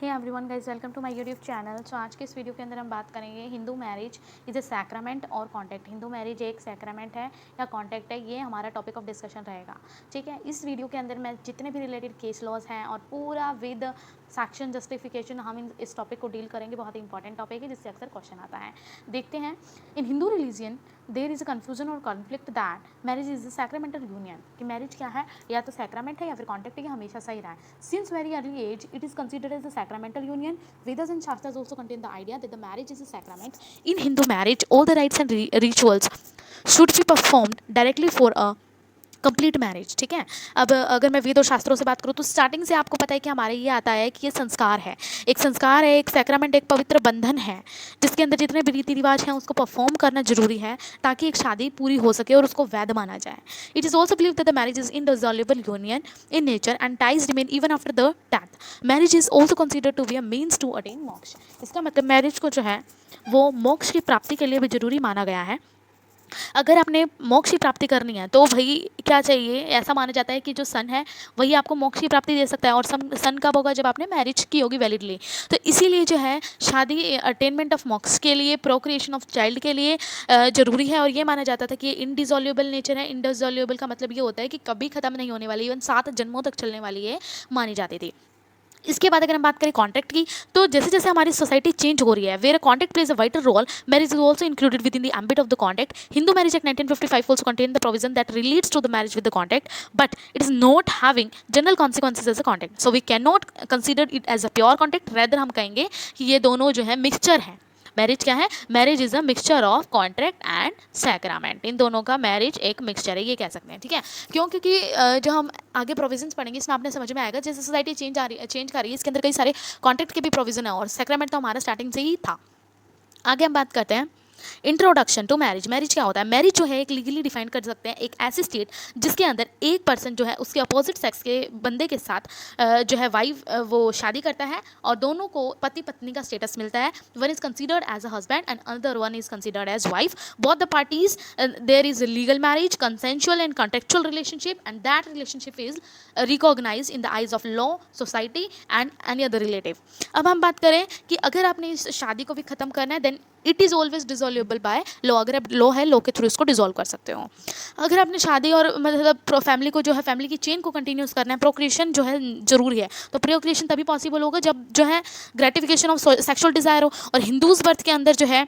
Hey everyone guys, welcome to my YouTube channel. So आज के इस वीडियो के अंदर हम बात करेंगे Hindu marriage is a sacrament और कॉन्टैक्ट। हिंदू मैरिज एक सैक्रामेंट है या कॉन्टैक्ट है, ये हमारा टॉपिक ऑफ डिस्कशन रहेगा। ठीक है, इस वीडियो के अंदर मैं जितने भी रिलेटेड केस लॉज हैं और पूरा विद सैक्शन जस्टिफिकेशन हम इस टॉपिक को डील करेंगे। बहुत ही इंपॉर्टेंट टॉपिक है जिससे अक्सर क्वेश्चन आता है। देखते हैं, in Hindu religion there is a confusion और conflict that marriage is a sacramental union, कि मैरिज क्या है, या तो सैक्रामेंट है या फिर कॉन्टैक्ट है, ये हमेशा सही रहा है। Since very early age it is considered as a sacramental union. Vedas and Shastras also contain the idea that the marriage is a sacrament. In Hindu marriage, all the rites and rituals should be performed directly for a complete marriage. ठीक है, अब अगर मैं वेद और शास्त्रों से बात करूँ तो स्टार्टिंग से आपको पता है कि हमारे ये आता है कि ये संस्कार है, एक संस्कार है, एक सैक्रामेंट, एक पवित्र बंधन है जिसके अंदर जितने भी रीति रिवाज हैं उसको परफॉर्म करना जरूरी है ताकि एक शादी पूरी हो सके और उसको वैध माना जाए। It is also believe that the marriage is indissolvable union in nature and ties remain even after the death. Marriage is also considered to be a means to attain moksha. इसका मतलब मैरिज को जो है वो मोक्ष की प्राप्ति के लिए भी जरूरी माना गया है। अगर आपने मोक्ष की प्राप्ति करनी है तो भाई क्या चाहिए, ऐसा माना जाता है कि जो सन है वही आपको मोक्ष की प्राप्ति दे सकता है। और सन कब होगा, जब आपने मैरिज की होगी वैलिडली। तो इसीलिए जो है शादी अटेनमेंट ऑफ मोक्ष के लिए, प्रोक्रिएशन ऑफ चाइल्ड के लिए ज़रूरी है। और ये माना जाता था कि ये इनडिसॉल्वेबल नेचर है। इनडिसॉल्वेबल का मतलब ये होता है कि कभी ख़त्म नहीं होने वाली, इवन 7 जन्मों तक चलने वाली ये मानी जाती थी। इसके बाद अगर हम बात करें कॉन्ट्रैक्ट की, तो जैसे जैसे हमारी सोसाइटी चेंज हो रही है, where contract plays a vital role, marriage is also included within the ambit of the contract. Hindu marriage act 1955 also contain the provision that relates to the marriage with the contract, but it is not having general consequences as a contract, so we cannot consider it as a pure contract, rather हम कहेंगे कि ये दोनों जो है mixture है। Marriage क्या है, marriage is a mixture of contract and sacrament. इन दोनों का मैरिज एक मिक्सचर है, ये कह सकते हैं। ठीक है, क्यों, क्योंकि जो हम आगे प्रोविजंस पढ़ेंगे इसमें आपने समझ में आएगा। जैसे सोसाइटी चेंज कर रही है, इसके अंदर कई सारे कॉन्ट्रैक्ट के भी प्रोविजन है और सैक्रामेंट तो हमारा स्टार्टिंग से ही था। आगे हम बात करते हैं इंट्रोडक्शन टू मैरिज। मैरिज क्या होता है, मैरिज जो है एक लीगली डिफाइन कर सकते हैं एक ऐसी स्टेट जिसके अंदर एक पर्सन जो है उसके अपोजिट सेक्स के बंदे के साथ जो है वाइफ वो शादी करता है और दोनों को पति पत्नी का स्टेटस मिलता है। One is considered as a husband and another one is considered as wife. Both the parties there is legal marriage, consensual and contractual relationship, and that relationship is recognise in the eyes of law, society and any other relative. अब हम बात करें कि अगर आपने इस शादी को भी खत्म करना है, then it is always dissolvable by law. अगर आप लॉ है, लॉ के थ्रू इसको डिजोल्व कर सकते हो। अगर आपने शादी और मतलब फैमिली को जो है फैमिली की चेन को कंटिन्यूस करना है, प्रोक्रिएशन जो है जरूरी है, तो प्रोक्रिएशन तभी पॉसिबल होगा जब जो है ग्रेटिफिकेशन ऑफ सेक्सुअल डिज़ायर हो। और हिंदूज बर्थ के अंदर जो है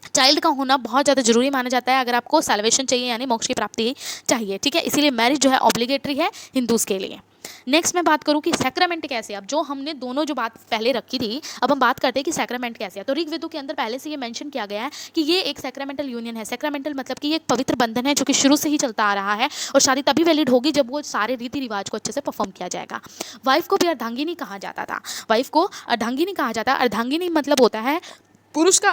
चाइल्ड का होना बहुत ज़्यादा जरूरी माना जाता है अगर आपको सैल्वेशन चाहिए, यानी मोक्ष की प्राप्ति चाहिए। ठीक है, इसीलिए मैरिज जो है ऑब्लिगेटरी है हिंदूज के लिए। नेक्स्ट मैं बात करूं कि सैक्रामेंट कैसे है। अब जो हमने दोनों जो बात पहले रखी थी, अब हम बात करते हैं कि सैक्रामेंट कैसे है। तो ऋग्वेदों के अंदर पहले से ये मेंशन किया गया है कि ये एक सैक्रामेंटल यूनियन है। सैक्रामेंटल मतलब कि ये एक पवित्र बंधन है जो कि शुरू से ही चलता आ रहा है और शादी तभी वैलिड होगी जब वो सारे रीति रिवाज को अच्छे से परफॉर्म किया जाएगा। वाइफ को भी अर्धांगिनी कहा जाता था। वाइफ को अर्धांगिनी कहा जाता है। अर्धांगिनी मतलब होता है पुरुष का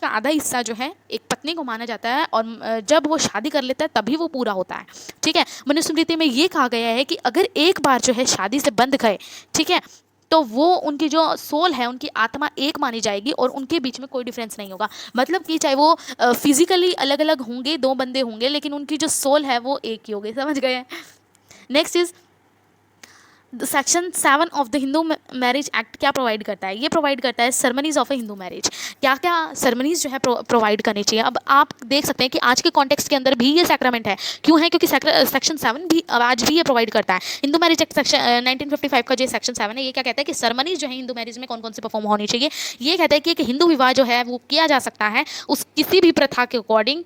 आधा हिस्सा जो है एक पत्नी को माना जाता है और जब वो शादी कर लेता है तभी वो पूरा होता है। ठीक है, मनुस्मृति में ये कहा गया है कि अगर एक बार जो है शादी से बंध गए, ठीक है, तो वो उनकी जो सोल है, उनकी आत्मा एक मानी जाएगी और उनके बीच में कोई डिफरेंस नहीं होगा। मतलब कि चाहे वो फिजिकली अलग अलग होंगे, दो बंदे होंगे, लेकिन उनकी जो सोल है वो एक ही होगी। समझ गए। Next is section 7 of the Hindu marriage act क्या प्रोवाइड करता है, ये प्रोवाइड करता है ceremonies of A Hindu marriage. क्या क्या सरमनीज जो है प्रोवाइड करनी चाहिए। अब आप देख सकते हैं कि आज के कॉन्टेक्स्ट के अंदर भी ये सैक्रामेंट है। क्यों है, क्योंकि सेक्शन 7 भी आज भी ये प्रोवाइड करता है। हिंदू मैरिज एक्ट सेक्शन 1955 का जो सेक्शन 7 है, ये क्या कहता है कि सरमनीज जो है हिंदू मैरिज में कौन कौन से परफॉर्म होनी चाहिए। ये कहता है कि एक हिंदू विवाह जो है वो किया जा सकता है उस किसी भी प्रथा के अकॉर्डिंग,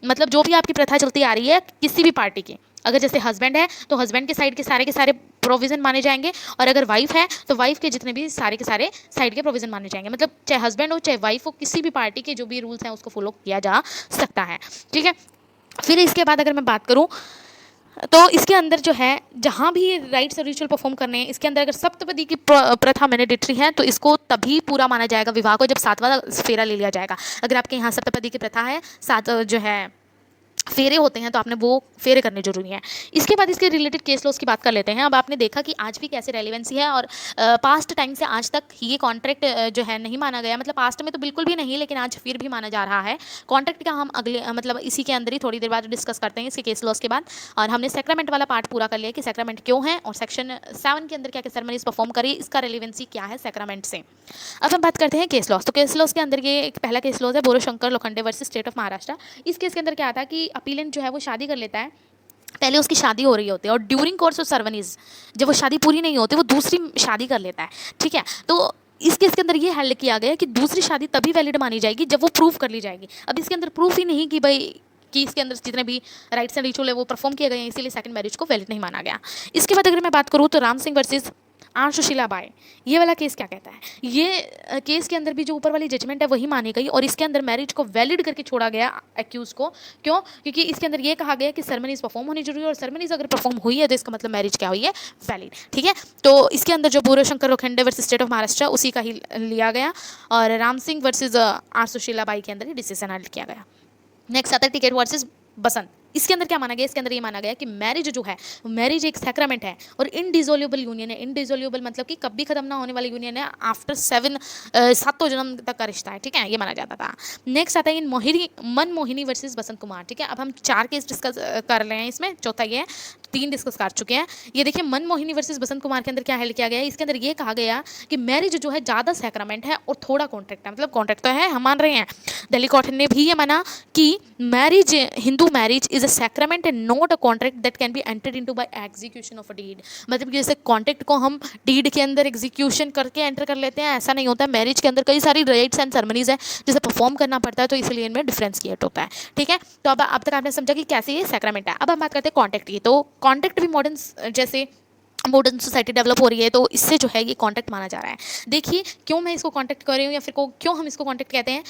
मतलब जो भी आपकी प्रथा चलती आ रही है किसी भी पार्टी की। अगर जैसे हस्बैंड है तो हस्बैंड के साइड के सारे प्रोविजन माने जाएंगे, और अगर वाइफ है तो वाइफ के जितने भी सारे के सारे साइड के प्रोविजन माने जाएंगे। मतलब चाहे हस्बैंड हो चाहे वाइफ हो, किसी भी पार्टी के जो भी रूल्स हैं उसको फॉलो किया जा सकता है। ठीक है, फिर इसके बाद अगर मैं बात करूँ तो इसके अंदर जो है जहाँ भी राइट्स और रिचुअल परफॉर्म करने हैं, इसके अंदर अगर सप्तपदी की प्रथा मैंडेटरी है तो इसको तभी पूरा माना जाएगा विवाह को जब 7वां फेरा ले लिया जाएगा। अगर आपके यहाँ सप्तपदी की प्रथा है, 7 जो है फेरे होते हैं तो आपने वो फेरे करने जरूरी हैं। इसके बाद इसके रिलेटेड केस लॉस की बात कर लेते हैं। अब आपने देखा कि आज भी कैसे रेलिवेंसी है और पास्ट टाइम से आज तक ये कॉन्ट्रैक्ट जो है नहीं माना गया, मतलब पास्ट में तो बिल्कुल भी नहीं, लेकिन आज फिर भी माना जा रहा है। कॉन्ट्रैक्ट का हम अगले मतलब इसी के अंदर ही थोड़ी देर बाद डिस्कस करते हैं इसके केस लॉस के बाद। और हमने सेक्रामेंट वाला पार्ट पूरा कर लिया कि सेक्रामेंट क्यों है और सेक्शन 7 के अंदर क्या क्या सेरेमनीज परफॉर्म करी, इसका रेलिवेंसी क्या है सेक्रामेंट से। अब हम बात करते हैं केस लॉस। तो केस लॉस के अंदर ये एक पहला केस लॉस है Boroshankar Lokhande versus state of Maharashtra. इस केस के अंदर क्या था कि अपीलेंट जो है वो शादी कर लेता है, पहले उसकी शादी हो रही होती है और ड्यूरिंग कोर्स ऑफ सर्वनीज जब वो शादी पूरी नहीं होती वो दूसरी शादी कर लेता है, ठीक है। तो इस केस के अंदर ये हेल्ड किया गया कि दूसरी शादी तभी वैलिड मानी जाएगी जब वो प्रूफ कर ली जाएगी। अब इसके अंदर प्रूफ ही नहीं कि भाई कि इसके अंदर जितने भी राइट्स एंड रिचुअल है वो परफॉर्म किए गए हैं, इसीलिए सेकंड मैरिज को वैलिड नहीं माना गया। इसके बाद अगर मैं बात करूँ तो राम सिंह वर्सेस आर सुशीला बाई, ये वाला केस क्या कहता है? ये केस के अंदर भी जो ऊपर वाली जजमेंट है वही मानी गई और इसके अंदर मैरिज को वैलिड करके छोड़ा गया एक्यूज को। क्यों? क्योंकि इसके अंदर ये कहा गया कि सेरेमनीज परफॉर्म होनी जरूरी है और सेरेमनीज अगर परफॉर्म हुई है तो इसका मतलब मैरिज क्या हुई है? वैलिड, ठीक है। तो इसके अंदर जो Boroshankar Lokhande versus state of Maharashtra उसी का ही लिया गया और राम सिंह वर्सेज आर सुशीला बाई के अंदर ही डिसीजन हेल्ड किया गया। नेक्स्ट आता है टिकैत वर्सेस बसंत। इसके अंदर क्या माना गया? इसके अंदर ये माना गया कि मैरिज जो है, मैरिज एक सैक्रामेंट है और इनडिसोल्यूबल यूनियन है। इनडिसोल्यूबल मतलब कि कभी खत्म ना होने वाली यूनियन है, आफ्टर 7 जन्म तक का रिश्ता है, ठीक है, ये माना जाता था। नेक्स्ट आता है इन मनमोहिनी वर्सेस बसंत कुमार, ठीक है। अब हम 4 केस डिस्कस कर रहे हैं, इसमें चौथा ये है, 3 डिस्कस कर चुके हैं। ये देखिए मनमोहिनी वर्सेस बसंत कुमार के अंदर क्या हेल्ड किया गया है? इसके अंदर ये कहा गया कि मैरिज जो है ज़्यादा सैक्रामेंट है और थोड़ा कॉन्ट्रैक्ट है, मतलब कॉन्ट्रैक्ट तो है, हम मान रहे हैं। दिल्ली कोर्ट ने भी ये माना कि marriage, Hindu marriage is a sacrament and not a contract that can be entered into by execution of a deed. मतलब कि जैसे कॉन्ट्रैक्ट को हम डीड के अंदर एग्जीक्यूशन करके एंटर कर लेते हैं, ऐसा नहीं होता है। मैरिज के अंदर कई सारी राइट्स एंड सेरेमनीज है जिसे परफॉर्म करना पड़ता है, तो इसलिए इनमें डिफरेंस क्रिएट होता है, ठीक है। तो अब तक आपने समझा कि कैसे ये सैक्रामेंट है। अब हम बात करते हैं कॉन्ट्रैक्ट की। तो कॉन्ट्रैक्ट भी मॉडर्न जैसे मॉडर्न सोसाइटी डेवलप हो रही है तो इससे जो है ये कॉन्ट्रैक्ट माना जा रहा है। देखिए क्यों मैं इसको कॉन्ट्रैक्ट कर रही हूँ या फिर क्यों हम इसको कॉन्ट्रैक्ट कहते हैं।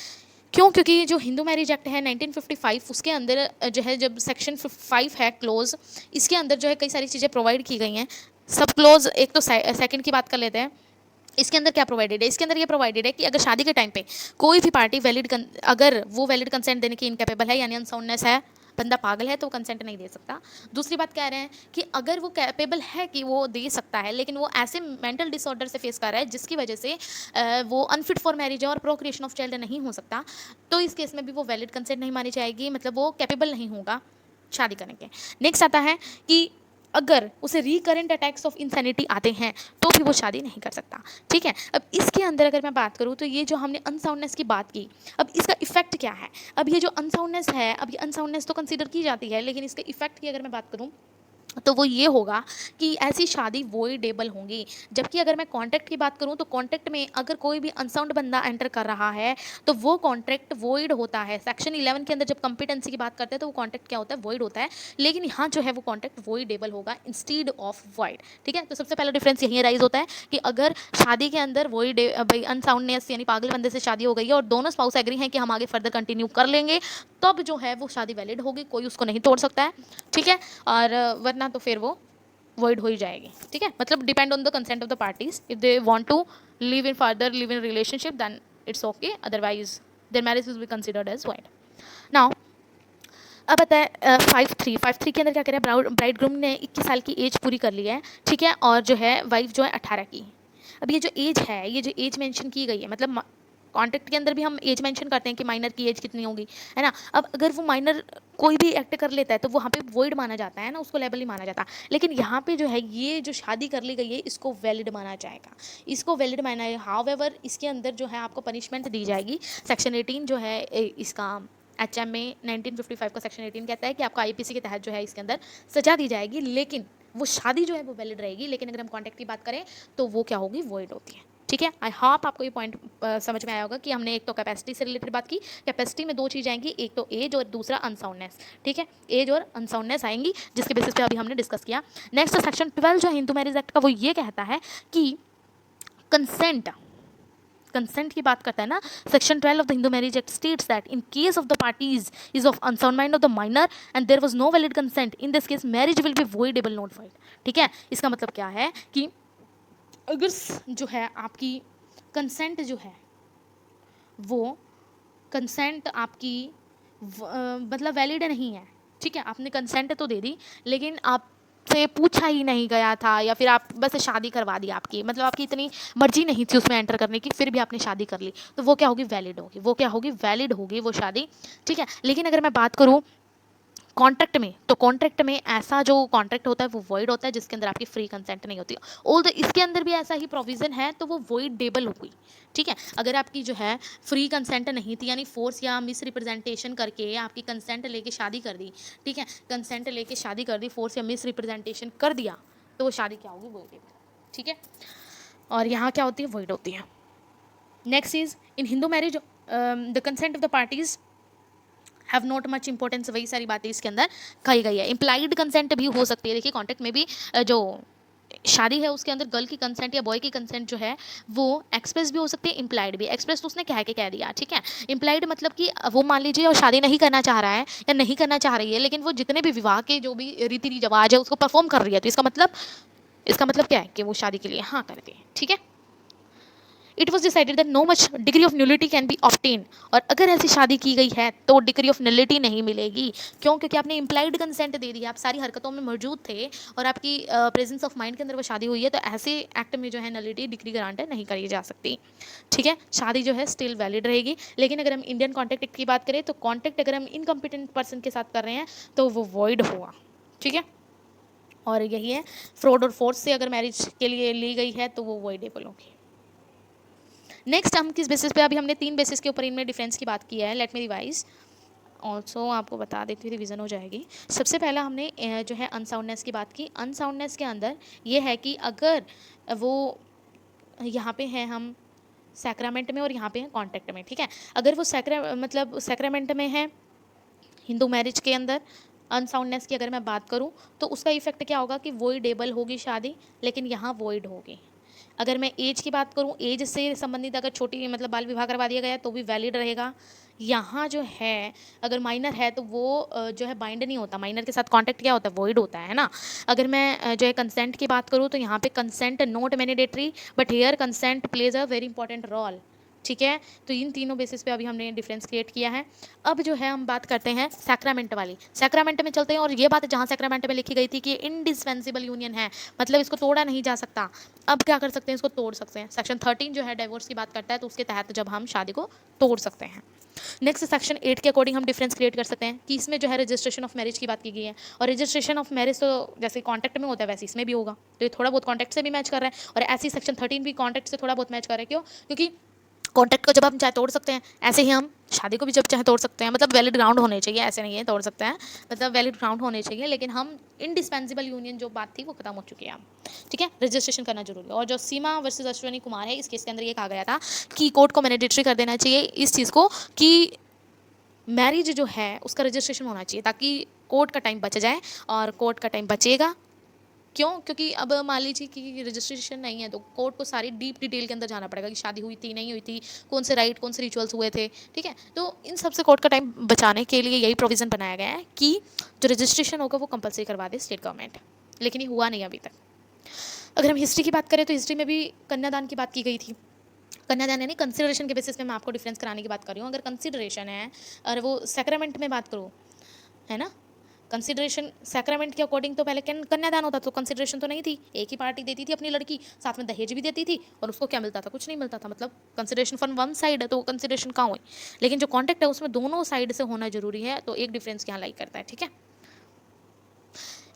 क्यों? क्योंकि जो हिंदू मैरिज एक्ट है 1955 उसके अंदर जो है जब सेक्शन 5 है क्लोज, इसके अंदर जो है कई सारी चीज़ें प्रोवाइड की गई हैं। सब क्लोज एक तो सेकंड की बात कर लेते हैं। इसके अंदर क्या प्रोवाइडेड है? इसके अंदर ये प्रोवाइडेड है कि अगर शादी के टाइम पे कोई भी पार्टी अगर वो वैलिड कंसेंट देने की इनकेपेबल है, यानी अनसाउंडनेस है, बंदा पागल है तो वो कंसेंट नहीं दे सकता। दूसरी बात कह रहे हैं कि अगर वो कैपेबल है कि वो दे सकता है लेकिन वो ऐसे मेंटल डिसऑर्डर से फेस कर रहा है जिसकी वजह से वो अनफिट फॉर मैरिज है और प्रोक्रिएशन ऑफ चाइल्ड नहीं हो सकता, तो इस केस में भी वो वैलिड कंसेंट नहीं मानी जाएगी, मतलब वो कैपेबल नहीं होगा शादी करने के। नेक्स्ट आता है कि अगर उसे रिकरेंट अटैक्स ऑफ इंसैनिटी आते हैं तो भी वो शादी नहीं कर सकता, ठीक है। अब इसके अंदर अगर मैं बात करूँ तो ये जो हमने अनसाउंडनेस की बात की, अब इसका इफेक्ट क्या है? अब ये जो अनसाउंडनेस है, अब ये अनसाउंडनेस तो कंसीडर की जाती है, लेकिन इसके इफेक्ट की अगर मैं बात करूँ तो वो ये होगा कि ऐसी शादी वॉइडेबल होंगी। जबकि अगर मैं कॉन्ट्रैक्ट की बात करूँ तो कॉन्ट्रैक्ट में अगर कोई भी अनसाउंड बंदा एंटर कर रहा है तो वो कॉन्ट्रैक्ट वॉइड होता है। सेक्शन 11 के अंदर जब कंपिटेंसी की बात करते हैं तो वो कॉन्ट्रैक्ट क्या होता है? वॉइड होता है। लेकिन यहाँ जो है वो कॉन्ट्रैक्ट वॉइडेबल होगा इंस्टीड ऑफ वॉइड, ठीक है। तो सबसे पहला डिफरेंस यही राइज होता है कि अगर शादी के अंदर वॉइड भाई अनसाउंडनेस यानी पागल बंदे से शादी हो गई है और दोनों स्पाउस एग्री हैं कि हम आगे फर्दर कंटिन्यू कर लेंगे, तब जो है वो शादी वैलिड होगी, कोई उसको नहीं तोड़ सकता है, ठीक है। और वरना तो फिर वो वॉइड हो ही जाएगी, ठीक है। मतलब depend on the consent of the parties, if they want to live in relationship then it's okay, otherwise their marriage will be considered as void. Now अब आता है 5-3 के अंदर क्या करें, ब्राइड ग्रूम ने 21 साल की एज पूरी कर ली है, ठीक है, और जो है वाइफ जो है 18 की। अब ये जो एज है, ये जो एज मेंशन की गई है, मतलब कॉन्ट्रैक्ट के अंदर भी हम एज मेंशन करते हैं कि माइनर की एज कितनी होगी, है ना। अब अगर वो माइनर कोई भी एक्ट कर लेता है तो वहाँ पे वॉइड माना जाता है ना, उसको लेबल नहीं माना जाता। लेकिन यहाँ पे जो है ये जो शादी कर ली गई है इसको वैलिड माना जाएगा, इसको वैलिड माना है। हाउएवर इसके अंदर जो है आपको पनिशमेंट दी जाएगी। सेक्शन 18 जो है इसका HM में 1955 का सेक्शन 18 कहता है कि आपको IPC के तहत जो है इसके अंदर सजा दी जाएगी, लेकिन वो शादी जो है वो वैलिड रहेगी। लेकिन अगर हम कॉन्ट्रैक्ट की बात करें तो वो क्या होगी? वॉइड होती है, ठीक है। आई होप आपको ये पॉइंट समझ में आया होगा कि हमने एक तो कैपेसिटी से रिलेटेड बात की। कैपेसिटी में 2 चीज़ आएंगी, एक तो एज और दूसरा अनसाउंडनेस, ठीक है। एज और अनसाउंडनेस आएंगी जिसके बेसिस पे अभी हमने डिस्कस किया। नेक्स्ट सेक्शन 12 जो हिंदू मैरिज एक्ट का वो ये कहता है कि कंसेंट की बात करता है ना। Section 12 of the Hindu marriage act states that in case of the parties is of unsound mind of the minor and there was no valid consent, in this case marriage will be voidable not void, ठीक है। इसका मतलब क्या है कि अगर जो है आपकी कंसेंट जो है वो कंसेंट आपकी मतलब वैलिड नहीं है, ठीक है, आपने कंसेंट तो दे दी, लेकिन आप से पूछा ही नहीं गया था, या फिर आप बस शादी करवा दी आपकी, मतलब आपकी इतनी मर्जी नहीं थी उसमें एंटर करने की, फिर भी आपने शादी कर ली, तो वो क्या होगी, वैलिड होगी। वो क्या होगी, वैलिड होगी वो शादी। ठीक है, लेकिन अगर मैं बात करूँ कॉन्ट्रैक्ट में, तो कॉन्ट्रैक्ट में ऐसा जो कॉन्ट्रैक्ट होता है वो वॉइड होता है जिसके अंदर आपकी फ्री कंसेंट नहीं होती। ऑल्दो इसके अंदर भी ऐसा ही प्रोविजन है, तो वो वॉइडेबल होगी। ठीक है, अगर आपकी जो है फ्री कंसेंट नहीं थी, यानी फोर्स या मिस रिप्रेजेंटेशन करके आपकी कंसेंट लेके शादी कर दी, ठीक है, कंसेंट लेके शादी कर दी, फोर्स या मिस रिप्रेजेंटेशन कर दिया, तो वो शादी क्या होगी, वॉइडेबल। ठीक है, और यहाँ क्या होती है, वॉइड होती है। Next is in Hindu marriage the consent of the parties have not much importance, वही सारी बातें इसके अंदर कही गई है। इम्प्लाइड कंसेंट भी हो सकती है। देखिए कॉन्ट्रैक्ट में भी जो शादी है उसके अंदर गर्ल की कंसेंट या बॉय की कंसेंट जो है वो एक्सप्रेस भी हो सकती है, इम्प्लाइड भी। एक्सप्रेस तो उसने कह के कह दिया, ठीक है। इम्प्लाइड मतलब कि वो मान लीजिए और शादी नहीं करना चाह रहा है या नहीं करना चाह रही है, लेकिन वो जितने भी विवाह के जो भी रीति रिवाज है उसको परफॉर्म कर रही है, तो इसका मतलब क्या है कि वो शादी के लिए हाँ करती है। ठीक है, it was decided that no much degree of nullity can be obtain, और अगर ऐसी शादी की गई है तो डिग्री ऑफ न्यूलिटी नहीं मिलेगी। क्यों? क्योंकि आपने इम्प्लाइड कंसेंट दे दिया, आप सारी हरकतों में मौजूद थे और आपकी प्रेजेंस ऑफ माइंड के अंदर वो शादी हुई है, तो ऐसे एक्ट में जो है नलिटी डिग्री ग्रांट नहीं करी जा सकती। ठीक है, शादी जो है स्टिल वैलिड रहेगी। लेकिन अगर हम इंडियन कॉन्ट्रैक्ट एक्ट की बात करें तो कॉन्ट्रैक्ट अगर हम इनकम्पिटेंट पर्सन के साथ कर रहे हैं तो वो वॉइड होगा। ठीक है, और यही है, फ्रॉड और फोर्स से अगर मैरिज के लिए ली गई है तो वो वॉइडेबल होगी। नेक्स्ट हम किस बेसिस पे, अभी हमने 3 बेसिस के ऊपर इनमें डिफरेंस की बात की है, लेट मी रिवाइज ऑल्सो, आपको बता देती हूँ, रिविज़न हो जाएगी। सबसे पहला हमने जो है अनसाउंडनेस की बात की। अनसाउंडनेस के अंदर ये है कि अगर वो यहाँ पे हैं हम सैक्रामेंट में और यहाँ पे हैं कॉन्ट्रैक्ट में, ठीक है। अगर वो सैक्रामेंट में है हिंदू मैरिज के अंदर, अनसाउंडनेस की अगर मैं बात करूँ तो उसका इफेक्ट क्या होगा कि वॉइडेबल होगी शादी, लेकिन यहाँ वॉइड होगी। अगर मैं एज की बात करूँ, एज से संबंधित अगर छोटी बाल विवाह करवा दिया गया तो भी वैलिड रहेगा। यहाँ जो है अगर माइनर है तो वो जो है बाइंड नहीं होता, माइनर के साथ कॉन्टैक्ट क्या होता है, वॉइड होता है ना। अगर मैं जो है कंसेंट की बात करूँ तो यहाँ पे consent not mandatory, but here consent plays a very important role. ठीक है, तो इन तीनों बेसिस पे अभी हमने डिफरेंस क्रिएट किया है। अब जो है हम बात करते हैं सैक्रामेंट वाली, सैक्रामेंट में चलते हैं। और ये बात जहाँ सैक्रामेंट में लिखी गई थी कि इनडिस्पेंसिबल यूनियन है, मतलब इसको तोड़ा नहीं जा सकता, अब क्या कर सकते हैं, इसको तोड़ सकते हैं। सेक्शन 13 जो है डाइवोर्स की बात करता है, तो उसके तहत जब हम शादी को तोड़ सकते हैं। नेक्स्ट सेक्शन 8 के अकॉर्डिंग हम डिफरेंस क्रिएट कर सकते हैं कि इसमें जो है रजिस्ट्रेशन ऑफ मैरिज की बात की गई है, और रजिस्ट्रेशन ऑफ मैरिज तो जैसे कॉन्टैक्ट में होता है वैसे इसमें भी होगा, तो ये थोड़ा बहुत कॉन्टैक्ट से भी मैच कर रहा है। और ऐसी सेक्शन 13 भी कॉन्टैक्ट से थोड़ा बहुत मैच कर रहा है। क्यों? क्योंकि कॉन्ट्रैक्ट को जब हम चाहे तोड़ सकते हैं, ऐसे ही हम शादी को भी जब चाहे तोड़ सकते हैं। मतलब वैलिड ग्राउंड होने चाहिए, ऐसे नहीं है तोड़ सकते हैं, मतलब वैलिड ग्राउंड होने चाहिए। लेकिन हम इनडिस्पेंसिबल यूनियन जो बात थी वो खत्म हो चुकी है अब। ठीक है, रजिस्ट्रेशन करना जरूरी है। और जो सीमा वर्सेस अश्विनी कुमार है, इस केस के अंदर ये कहा गया था कि कोर्ट को मैंडेटरी कर देना चाहिए इस चीज़ को कि मैरिज जो है उसका रजिस्ट्रेशन होना चाहिए, ताकि कोर्ट का टाइम बच जाए, और कोर्ट का टाइम बचेगा। क्यों? क्योंकि अब मान लीजिए कि रजिस्ट्रेशन नहीं है तो कोर्ट को सारी डीप डिटेल के अंदर जाना पड़ेगा कि शादी हुई थी नहीं हुई थी, कौन से राइट कौन से रिचुअल्स हुए थे। ठीक है, तो इन सब से कोर्ट का टाइम बचाने के लिए यही प्रोविज़न बनाया गया है कि जो रजिस्ट्रेशन होगा वो कंपलसरी करवा दे स्टेट गवर्नमेंट, लेकिन ये हुआ नहीं अभी तक। अगर हम हिस्ट्री की बात करें तो हिस्ट्री में भी कन्यादान की बात की गई थी। कन्यादान यानी कंसिडरेशन के बेसिस पे मैं आपको डिफरेंस कराने की बात कर रही हूँ। अगर कंसिडरेशन है और वो सैक्रामेंट में बात करूँ, है ना, कंसिडरेशन सैक्रामेंट के अकॉर्डिंग तो पहले कन्यादान होता, तो कंसिडरेशन तो नहीं थी, एक ही पार्टी देती थी अपनी लड़की, साथ में दहेज भी देती थी, और उसको क्या मिलता था, कुछ नहीं मिलता था। मतलब कंसिडरेशन फ्रॉम वन साइड है तो कंसिडरेशन कहाँ हुई। लेकिन जो कॉन्ट्रैक्ट है उसमें दोनों साइड से होना जरूरी है, तो एक डिफरेंस यहाँ लाइक करता है। ठीक है,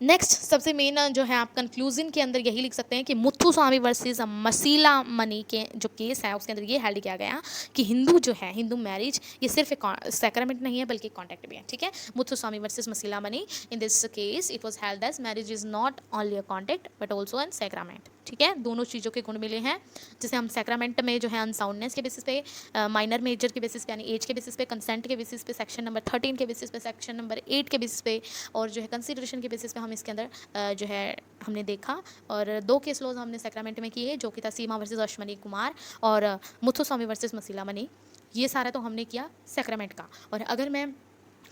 नेक्स्ट सबसे मेन जो है आप कंक्लूजन के अंदर यही लिख सकते हैं कि मुथुस्वामी वर्सेस मसीला मनी के जो केस है उसके अंदर ये हेल्ड किया गया कि हिंदू जो है, हिंदू मैरिज ये सिर्फ एक सैक्रामेंट नहीं है बल्कि कॉन्ट्रैक्ट भी है। ठीक है, Muthuswami versus Masila Mani, in this case it was held as marriage is not only a contract but also an sacrament. ठीक है, दोनों चीज़ों के गुण मिले हैं, जैसे हम सैक्रामेंट में जो है अनसाउंडनेस के बेसिस पे, माइनर मेजर के बेसिस पे यानी एज के बेसिस पे, कंसेंट के बेसिस पे, सेक्शन नंबर 13 के बेसिस पे, सेक्शन नंबर 8 के बेसिस पे, और जो है कंसिडरेशन के बेसिस पे हम इसके अंदर जो है हमने देखा। और 2 केस लॉज हमने सैक्रामेंट में किए, जो कि था सीमा वर्सेस अश्विनी कुमार और मुथुस्वामी वर्सेस मसीला मनी। ये सारा तो हमने किया सैक्रामेंट का। और अगर मैं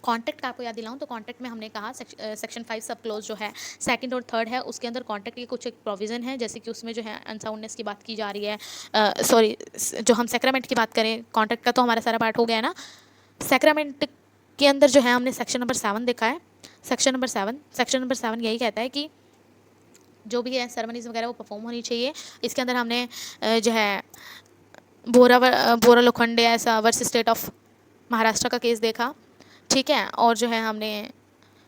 कॉन्ट्रैक्ट का आपको याद दिलाऊं तो कॉन्ट्रैक्ट में हमने कहा सेक्शन 5 सब क्लोज जो है सेकंड और थर्ड है, उसके अंदर कॉन्ट्रैक्ट के कुछ एक प्रोविज़न है, जैसे कि उसमें जो है अनसाउंडनेस की बात की जा रही है। सॉरी, जो हम सैक्रामेंट की बात करें, कॉन्ट्रैक्ट का तो हमारा सारा पार्ट हो गया है ना। सैक्रामेंट के अंदर जो है हमने सेक्शन नंबर 7 देखा है सेक्शन नंबर 7 यही कहता है कि जो भी है सेरेमनीज वगैरह वो परफॉर्म होनी चाहिए। इसके अंदर हमने जो है बोरा लोखंडे ऐसा वर्सेस स्टेट ऑफ महाराष्ट्र का केस देखा, ठीक है। और जो है हमने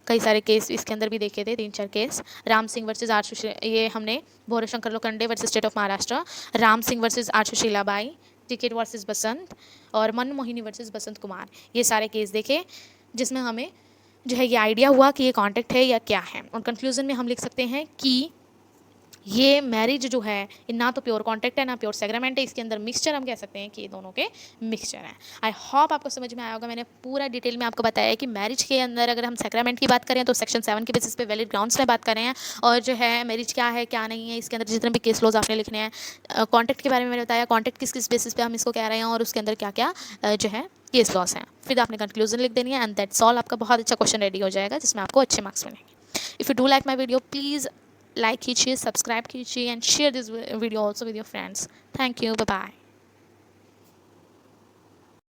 कई सारे केस इसके अंदर भी देखे थे, 3-4 case. Ram Singh versus R Sushila, ये हमने Borashankar Lokhande versus state of Maharashtra, Ram Singh versus R Sushila Bai, टिकट वर्सेस बसंत और मनमोहिनी वर्सेस बसंत कुमार, ये सारे केस देखे, जिसमें हमें जो है ये आइडिया हुआ कि ये कॉन्टेक्ट है या क्या है। और कंक्लूजन में हम लिख सकते हैं कि ये मैरिज जो है ना तो प्योर कॉन्टेक्ट है ना प्योर सेग्रामेंट है, इसके अंदर मिक्सचर हम कह सकते हैं कि ये दोनों के मिक्सचर हैं। आई होप आपको समझ में आया होगा। मैंने पूरा डिटेल में आपको बताया है कि मैरिज के अंदर अगर हम सेग्रामेंट की बात करें तो सेक्शन 7 के बेसिस पे वैलिड ग्राउंड्स में बात कर रहे हैं, और जो है मैरिज क्या है क्या नहीं है इसके अंदर जितने भी केस लॉज आपने लिखने हैं। कॉन्टेक्ट के बारे में मैंने बताया कॉन्टेक्ट किस किस बेसिस पे हम इसको कह रहे हैं और उसके अंदर क्या क्या जो है केस लॉस हैं। फिर आपने कंक्लूजन लिख देनी है एंड दैट्स ऑल। आपका बहुत अच्छा क्वेश्चन रेडी हो जाएगा जिसमें आपको अच्छे मार्क्स मिलेंगे। If you do like my video please like कीजिए, सब्सक्राइब कीजिए and share this video also with your friends. Thank you, bye bye.